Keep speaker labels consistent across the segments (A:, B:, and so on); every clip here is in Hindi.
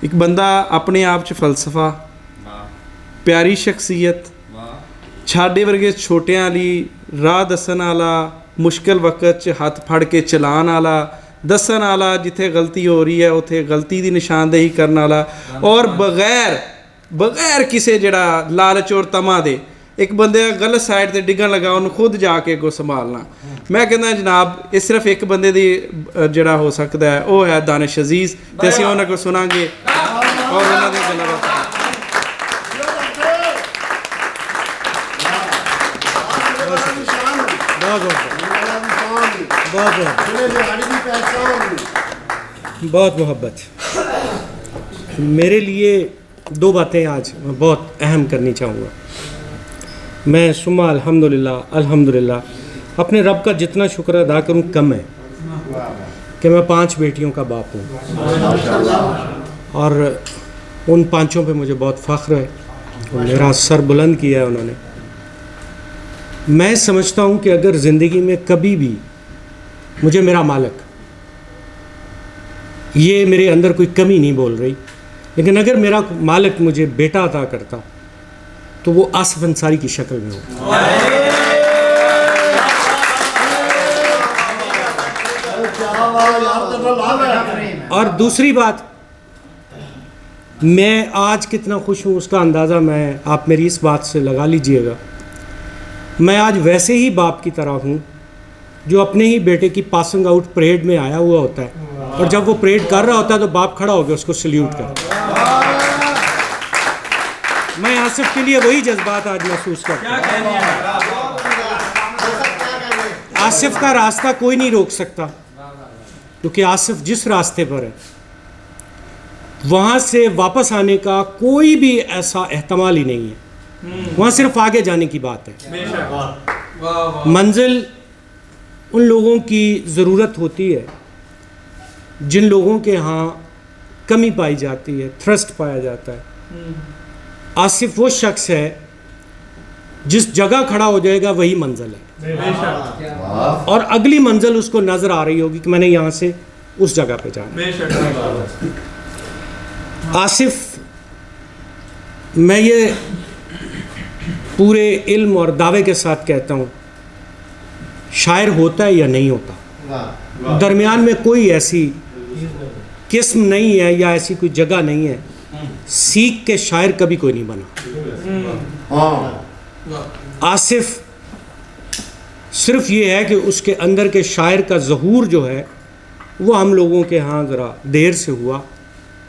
A: एक बंदा अपने आप च फलसफा, प्यारी शख्सियत, छाडे वर्गे छोटियां ली राह दसन आला, मुश्किल वक्त च हथ फड़ के चलान आला, दसन आला जिथे गलती हो रही है उत्थे गलती की निशानदेही करने वाला, और बगैर किसी जड़ा लालच और तमा दे एक बंदे गलत साइड से डिगन लगा उन्होंने खुद जाके अगों संभालना। मैं कहना जनाब ये सिर्फ एक बंदे दी जड़ा हो सकता है वह है दानिश अजीज़, तो असीं उन्हां को सुनांगे और उन्हां दी गल्लां बातां।
B: बहुत मोहब्बत। मेरे लिए दो बातें आज मैं बहुत अहम करनी चाहूँगा। मैं सुम्मा अल्हम्दुलिल्लाह अपने रब का जितना शुक्र अदा करूँ कम है कि मैं 5 बेटियों का बाप हूँ और उन 5 पे मुझे बहुत फ़ख्र है और मेरा सर बुलंद किया है उन्होंने। मैं समझता हूँ कि अगर ज़िंदगी में कभी भी मुझे मेरा मालिक ये मेरे अंदर कोई कमी नहीं बोल रही, लेकिन अगर मेरा मालिक मुझे बेटा अता करता तो वो आसिफ अंसारी की शक्ल में हो। और दूसरी बात, मैं आज कितना खुश हूँ उसका अंदाज़ा मैं आप मेरी इस बात से लगा लीजिएगा। मैं आज वैसे ही बाप की तरह हूँ जो अपने ही बेटे की पासिंग आउट परेड में आया हुआ होता है और जब वो परेड कर रहा होता है तो बाप खड़ा होकर उसको सल्यूट करता है। मैं आसिफ के लिए वही जज्बात आज महसूस करता हूँ। आसिफ का रास्ता कोई नहीं रोक सकता क्योंकि आसिफ जिस रास्ते पर है वहाँ से वापस आने का कोई भी ऐसा एहतमाल ही नहीं है। वहाँ सिर्फ आगे जाने की बात है। मंजिल उन लोगों की ज़रूरत होती है जिन लोगों के यहाँ कमी पाई जाती है, थ्रस्ट पाया जाता है। आसिफ वो शख्स है जिस जगह खड़ा हो जाएगा वही मंजिल है और अगली मंजिल उसको नज़र आ रही होगी कि मैंने यहाँ से उस जगह पे जाना। आसिफ, मैं ये पूरे इल्म और दावे के साथ कहता हूँ, शायर होता है या नहीं होता, दरमियान में कोई ऐसी किस्म नहीं है या ऐसी कोई जगह नहीं है सीख के शायर कभी कोई नहीं बना। आसिफ सिर्फ ये है कि उसके अंदर के शायर का ज़हूर जो है वो हम लोगों के यहाँ ज़रा देर से हुआ,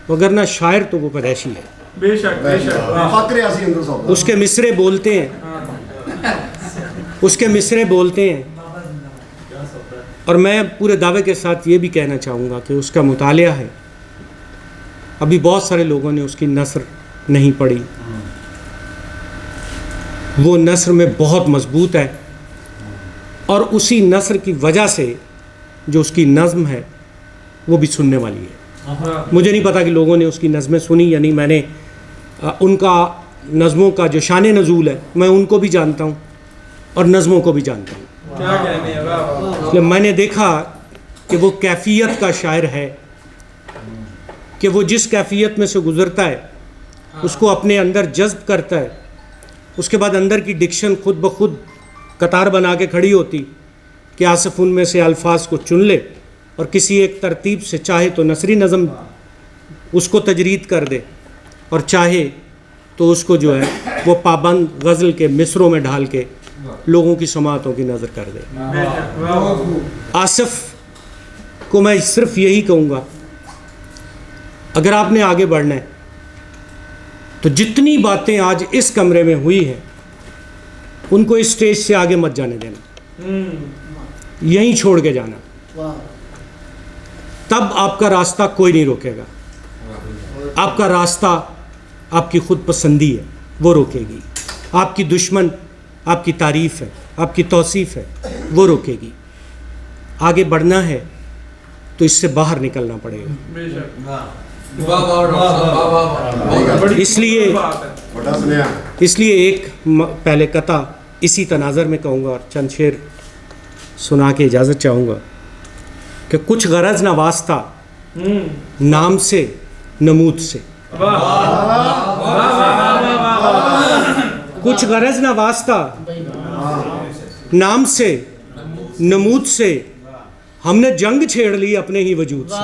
B: वगरना शायर तो वो पैदाइशी है। बेशक उसके मिसरे बोलते हैं, उसके मिसरे बोलते हैं। और मैं पूरे दावे के साथ ये भी कहना चाहूँगा कि उसका मुतालिया है, अभी बहुत सारे लोगों ने उसकी नस्र नहीं पढ़ी, वो नस्र में बहुत मजबूत है और उसी नस्र की वजह से जो उसकी नज़्म है वो भी सुनने वाली है। मुझे नहीं पता कि लोगों ने उसकी नज़में सुनी या नहीं। मैंने उनका नज़मों का जो शान नज़ूल है मैं उनको भी जानता हूँ और नज़मों को भी जानता हूँ। इसलिए मैंने देखा कि वो कैफियत का शायर है कि वो जिस कैफियत में से गुज़रता है उसको अपने अंदर जज्ब करता है, उसके बाद अंदर की डिक्शन खुद ब खुद कतार बना के खड़ी होती कि आसिफ उनमें से अल्फाज को चुन ले और किसी एक तरतीब से चाहे तो नसरी नज़म उसको तजरीद कर दे और चाहे तो उसको जो है वो पाबंद गज़ल के मिसरों में ढाल के लोगों की समातों की नज़र कर दे। आसिफ को मैं सिर्फ यही कहूँगा, अगर आपने आगे बढ़ना है तो जितनी बातें आज इस कमरे में हुई हैं उनको इस स्टेज से आगे मत जाने देना, यहीं छोड़ के जाना। तब आपका रास्ता कोई नहीं रोकेगा। आपका रास्ता आपकी खुद पसंदी है वो रोकेगी, आपकी दुश्मन आपकी तारीफ़ है, आपकी तौसीफ़ है वो रोकेगी। आगे बढ़ना है तो इससे बाहर निकलना पड़ेगा। इसलिए एक पहले कथा इसी तनाज़र में कहूँगा और चंद शेर सुना के इजाज़त चाहूँगा कि कुछ गरज न वास्ता नाम से नमूद से। कुछ गरज ना वास्ता नाम से नमूद से, हमने जंग छेड़ ली अपने ही वजूद से।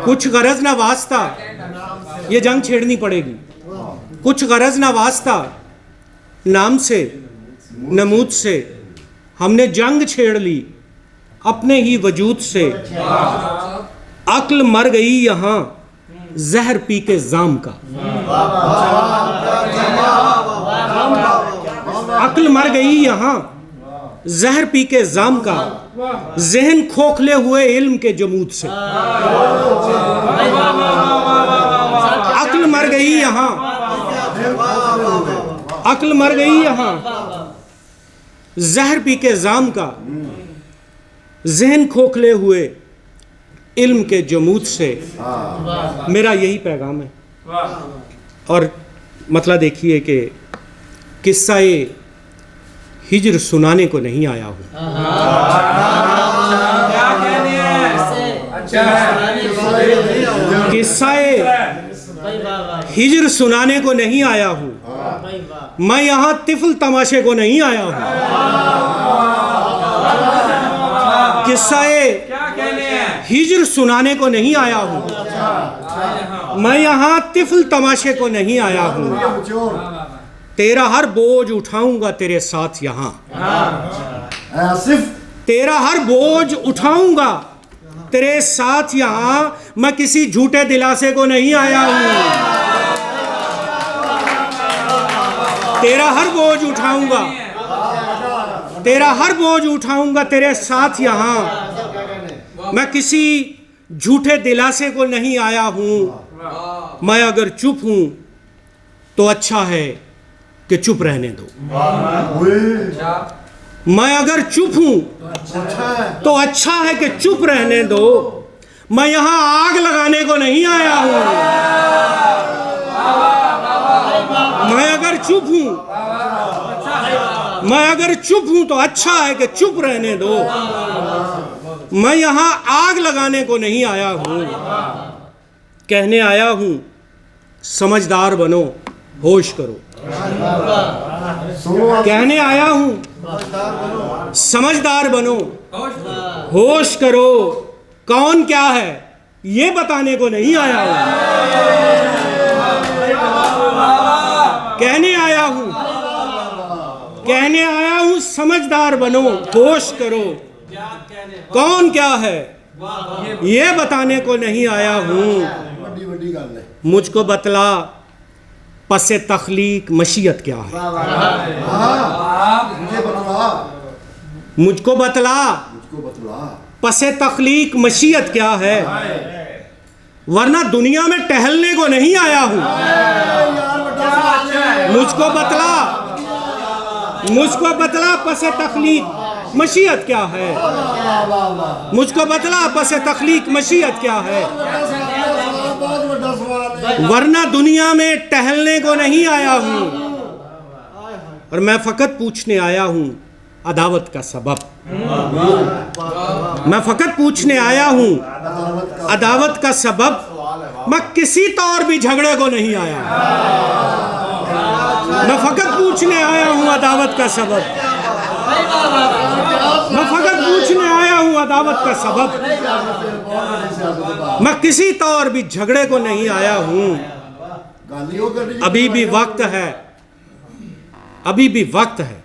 B: कुछ गरज ना वास्ता, ये जंग छेड़नी पड़ेगी। कुछ गरज ना वास्ता नाम से नमूद से, हमने जंग छेड़ ली अपने ही वजूद से। अक्ल मर गई यहाँ जहर पी के जाम का। अक्ल मर गई यहाँ जहर पी के जाम का, जहन खोखले हुए इल्म के जमूद से। अक्ल मर गई यहाँ, अक्ल मर गई यहाँ जहर पी के जाम का, जहन खोखले हुए इल्म के जमूद से। मेरा यही पैगाम है। और मतलब देखिए कि किस्सा हिजर सुनाने को नहीं आया हूँ। किस्सा हिजर सुनाने को नहीं आया हूँ, मैं यहाँ तिफल तमाशे को नहीं आया हूँ। किस्सा हिजर सुनाने को नहीं आया हूँ, मैं यहाँ तिफल तमाशे को नहीं आया हूँ। तेरा हर बोझ उठाऊंगा तेरे साथ यहाँ, तेरा हर बोझ उठाऊंगा तेरे साथ यहाँ, मैं किसी झूठे दिलासे को नहीं आया हूँ। तेरा हर बोझ उठाऊंगा, तेरा हर बोझ उठाऊंगा तेरे साथ यहाँ, मैं किसी झूठे दिलासे को नहीं आया हूँ। मैं अगर चुप हूँ तो अच्छा है कि चुप रहने दो। मैं अगर चुप हूं तो अच्छा है कि चुप रहने दो। मैं यहां आग लगाने को नहीं आया हूं। मैं अगर चुप हूं, मैं अगर चुप हूं तो अच्छा है कि चुप रहने दो। मैं यहां आग लगाने को नहीं आया हूं। कहने आया हूं समझदार बनो, होश करो। कहने आया हूं समझदार बनो, होश करो। कौन क्या है ये बताने को नहीं आया हूं। कहने आया हूं, कहने आया हूं समझदार बनो, होश करो। कौन क्या है ये बताने को नहीं आया हूं। मुझको बतला पसे तख्लीक मशीयत क्या है। मुझको बतला पसे तख्लीक मशीयत क्या है, वरना दुनिया में टहलने को नहीं आया हूं। मुझको बतला, मुझको बतला पसे तख्लीक मशीयत क्या है। मुझको बतला पसे तख्लीक मशीयत क्या है, वरना दुनिया में टहलने को नहीं आया हूं। और मैं फकत पूछने आया हूं अदावत का सबब। मैं फकत पूछने आया हूं अदावत का सबब। मैं किसी तौर भी झगड़े को नहीं आया। मैं फकत पूछने आया हूं अदावत का सबब। मैं फकत पूछने आया हूं अदावत का सबब। मैं किसी तौर भी झगड़े को नहीं आया हूं। अभी भी वक्त है, अभी भी वक्त है,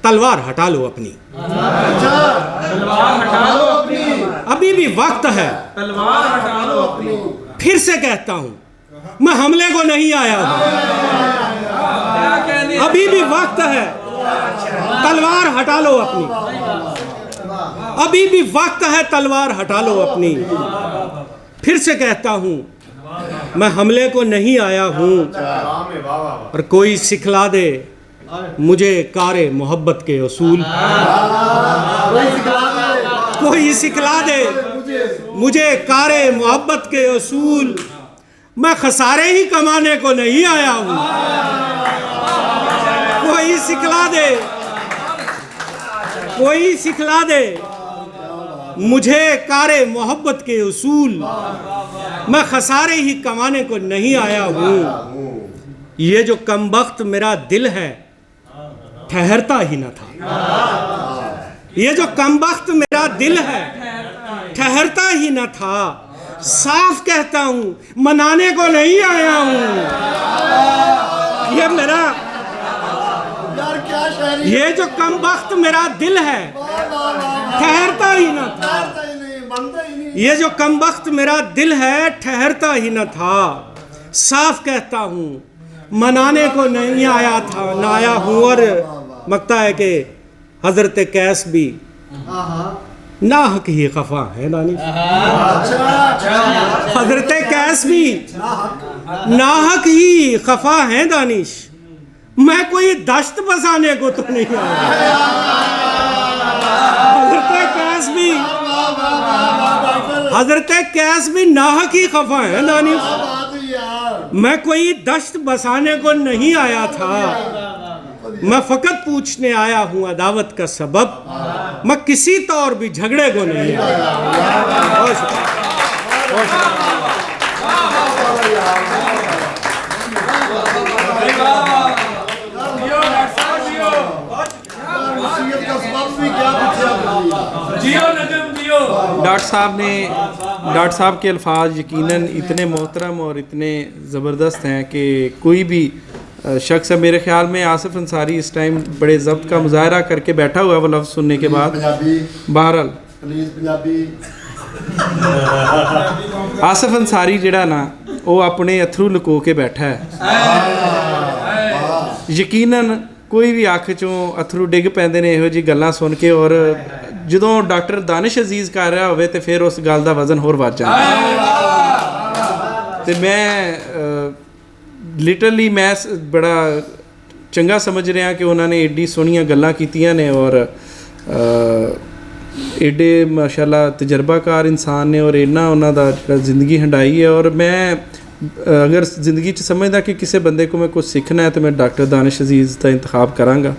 B: तलवार हटा लो अपनी। अभी भी वक्त है, तलवार हटा लो अपनी। फिर से कहता हूं मैं हमले को नहीं आया हूं। अभी भी वक्त है, तलवार हटा लो अपनी। अभी भी वक्त है, तलवार हटा लो अपनी। फिर से कहता हूं मैं हमले को नहीं आया हूं। और कोई सिखला दे मुझे कारे मोहब्बत के उसूल। कोई सिखला दे मुझे कारे मोहब्बत के उसूल। मैं खसारे ही कमाने को नहीं आया हूं। कोई सिखला दे, कोई सिखला दे मुझे कारे मोहब्बत के उसूल, मैं खसारे ही कमाने को नहीं आया हूँ। ये जो कमबख्त मेरा दिल है ठहरता ही न था। ये जो कमबख्त मेरा दिल है ठहरता ही न था। साफ कहता हूँ मनाने को नहीं आया हूँ। ये मेरा ये जो कमबख्त मेरा दिल है ठहरता ही न था। ये जो कमबख्त मेरा दिल है ठहरता ही न था। साफ कहता हूँ मनाने को नहीं आया था, ना आया हूँ। और मकता है कि हजरत कैस भी नाहक ही खफा है दानिश। हजरत कैस भी नाहक ही खफा है दानिश। मैं कोई दश्त बसाने को तो नहीं आया। हजरत कैस भी नाहक ही खफा है दानिश। मैं कोई दश्त बसाने को नहीं आया था। मैं फकत पूछने आया हूँ अदावत का सबब। मैं किसी तौर भी झगड़े को नहीं आया।
A: डॉक्टर साहब के अल्फाज यकीनन इतने मोहतरम और इतने ज़बरदस्त हैं कि कोई भी शख्स है, मेरे ख्याल में आसिफ अंसारी इस टाइम बड़े ज़ब्त का मुजाहरा करके बैठा हुआ है वो लफ्ज़ सुनने के बाद। बहरहाल आसिफ अंसारी जिहड़ा ना वो अपने अथरू लुको के बैठा है। यकीनन कोई भी अख चों अथरू डिग पैंदे ने इहो जी गल्लां सुन के। और ਜਦੋਂ डॉक्टर दानिश अजीज़ कर रहा होवे तो फिर उस गल का वजन होर वध जाता। तो मैं लिटरली मैं बड़ा चंगा समझ रहा कि उन्होंने एड्डी सोहनियां गल्लां कीतियां ने और एडे माशाल्लाह तजर्बाकार इंसान ने और इन्ना उन्होंने दा जिंदगी हंडाई है। और मैं अगर ज़िंदगी च समझदा कि किसी बंदे को मैं कुछ सीखना है तो मैं डॉक्टर दानिश अजीज़ का इंतखाब करांगा।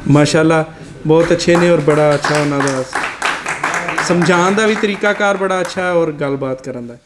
A: माशाल्लाह बहुत अच्छे ने और बड़ा अच्छा उन्होंने समझाने का भी तरीकाकार बड़ा अच्छा है और गलबात करन दा।